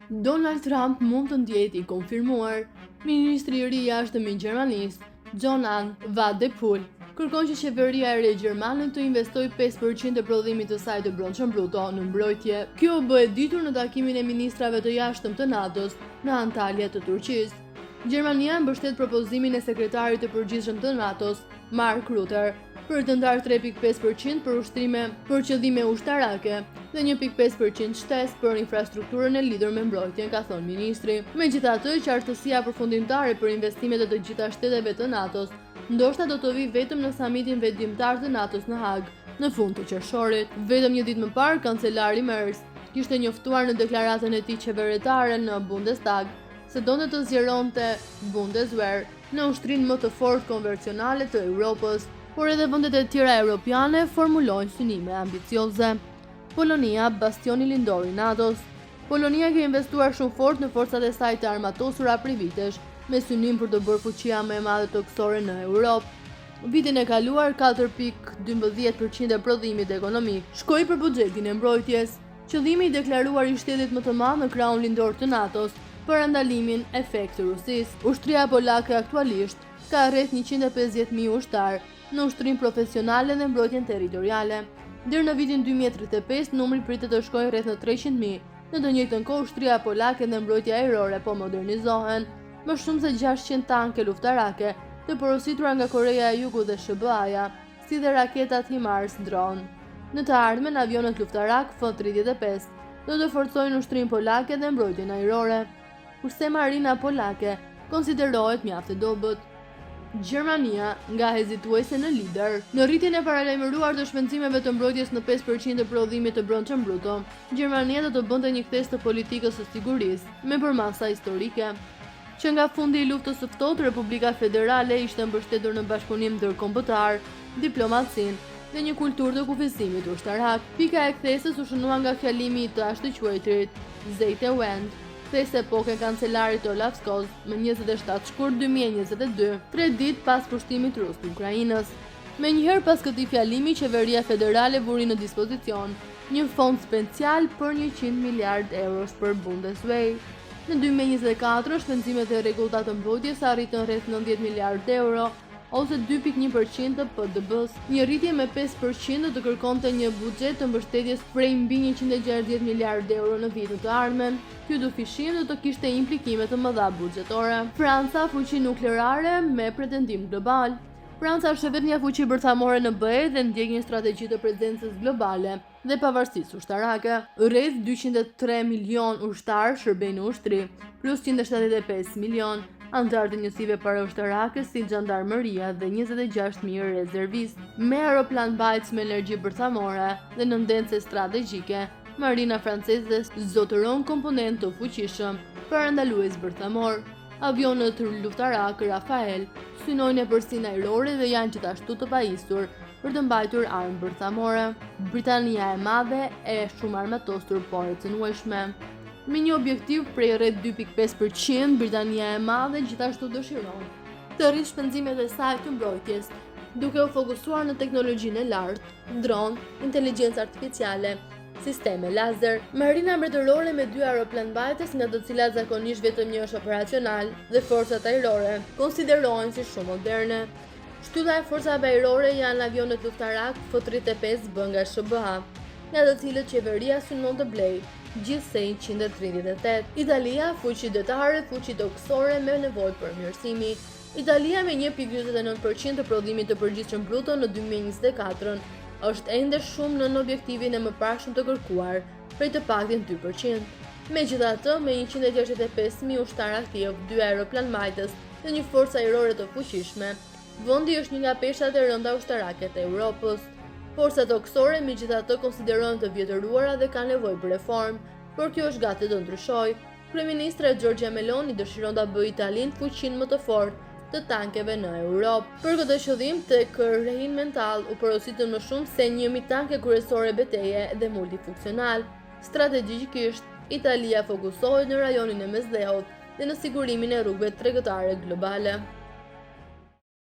Donald Trump mund të ndjetë i konfirmuar. Ministri i ri i jashtëm i Gjermanisë, Johann Wadephul, kërkon që qeveria e re gjermane të investojë 5% e prodhimit të saj të brendshëm bruto në mbrojtje. Kjo u bë e ditur në takimin e ministrave të jashtëm të NATO-s në Antalya të Turqisë. Gjermania mbështet propozimin e sekretarit të përgjithshëm të NATO-s, Mark Rutte, për të ndarë 3.5% për ushtrime për qëllime ushtarake dhe 1.5% shtesë për infrastrukturën e lidhur me mbrojtjen, ka thënë ministri. Megjithatë, qartësia përfundimtare për investimet e të gjitha shteteve të NATO-s ndoshta do të vi vetëm në samitin vendimtar të NATO-s në Hag në fund të qershorit. Vetëm një ditë më parë, kancelari Merz kishte njoftuar në deklaratën e tij qeveritare në Bundestag se donte të zgjeronte Bundeswehr në ushtrinë më të fortë konvencionale të Europës, por edhe vendet e tjera europiane formulojnë synime ambicioze. Polonia, bastioni lindor i NATO-s. Polonia ka investuar shumë fort në forcat e saj të armatosura prej vitesh, me synim për të bërë fuqia më e madhe toksore në Europë. Vitin e kaluar, 4.12% e prodhimit ekonomik shkoi për buxhetin e mbrojtjes. Qëllimi i deklaruar i shtetit më të madh në krahun lindor të NATO-s për ndalimin efekt të Rusisë. Ushtria polake aktualisht ka rreth 150.000 ushtar në ushtrim profesionale dhe mbrojtjen territoriale. Deri në vitin 2035, numri pritet të shkojë rreth në 300.000. Në të njëjtën kohë, ushtria polake dhe mbrojtja ajrore po modernizohen. Më shumë se 600 tanke luftarake të porositura nga Korea e Jugut dhe SBA-ja, si dhe raketat HIMARS drone. Në të ardhmen, avionet luftarak F-35 do të forcojnë ushtrinë polake dhe mbrojtjen ajrore, kurse marina polake konsiderohet mjaft e dobët. Gjermania nga hezituese në lider. Në rritjen e paralajmëruar të shpenzimeve të mbrojtjes në 5% të prodhimit të brendshëm bruto, Gjermania do të bënte një kthes të politikës së sigurisë me përmasa historike. Që nga fundi i luftës së ftohtë, Republika Federale ishte mbështetur në bashkëpunim ndërkombëtar, diplomacinë dhe një kulturë të kufizimit ushtarak. Pika e kthesës u shënua nga fjalimi i tash të quajturit Zeite Wend, kthesë epoke kancelarit Olaf Scholz më 27 shkurt 2022, 3 ditë pas pushtimit rus të Ukrainës. Menjëherë pas këtij fjalimi, qeveria federale vuri në dispozicion një fond special për 100 miliard eurosh për Bundeswehr. Në 2024, shpenzimet e rregullta të mbrojtjes arritën rreth 90 miliard euro, ose 2.1% të PDB-s. Një rritje me 5% do të kërkonte një buxhet të mbështetjes prej mbi 160 miliard euro në vitin të ardhmen. Ky dyfishim do të kishte implikime të mëdha buxhetore. Franca, fuqi nukleare me pretendim global. Franca është vetëm një fuqi bërthamore në BE dhe ndjek një strategji të prezencës globale dhe pavarësisë ushtarake. Rreth 203 milion ushtarë shërbejnë në ushtri, plus 175 milion antar të njësive paraushtarake si xhandarmeria dhe 26.000 rezervistë. Me aeroplan mbajtës me energji bërthamore dhe në ndence strategjike, marina franceze zotëron komponent të fuqishëm parandalues bërthamor. Avionët luftarak Rafael synojnë përsinë ajrore dhe janë gjithashtu të pajisur për të mbajtur armë bërthamore. Britania e Madhe e shumë armatosur por e cënueshme. Me një objektiv prej rreth 2.5%, Britania e Madhe gjithashtu dëshiron të rritë shpenzimet e saj të mbrojtjes, duke u fokusuar në teknologjinë e lartë, dron, inteligjencë artificiale, sisteme lazer. Marina mbretërore me 2 aeroplan mbajtës, nga të cilat zakonisht vetëm një është operacional, dhe forcat ajrore konsiderohen si shumë moderne. Shtylla e forcave ajrore janë avionet luftarak F-35B nga SBA, nga të cilët qeveria synon të blejë gjithsej 138. Italia, fuqi detare, fuqi toksore me nevojë për mirësimi. Italia me 1.29% të prodhimit të përgjithshëm bruto në 2024 është ende shumë nën objektivin e mëparshëm të kërkuar, prej të paktën 2%. Megjithatë, me 165.000 ushtarë aktiv, 2 aeroplan mbajtës dhe një forcë ajrore të fuqishme, vendi është një nga peshqat e rënda ushtarake të Europës. Forcat toksore megjithatë konsiderohen të vjetëruara dhe kanë nevojë për reformë, por kjo është gati të ndryshojë. Kryeministra Giorgia Meloni dëshiron ta bëjë Italinë fuqinë më të fortë të tankeve në Europë. Për këtë qëllim, tek Rheinmetall u porositën më shumë se 1.000 tanke kryesore beteje dhe multifunksional. Strategjikisht, Italia fokusohet në rajonin e Mesdhehut dhe në sigurimin e rrugëve tregëtare globale.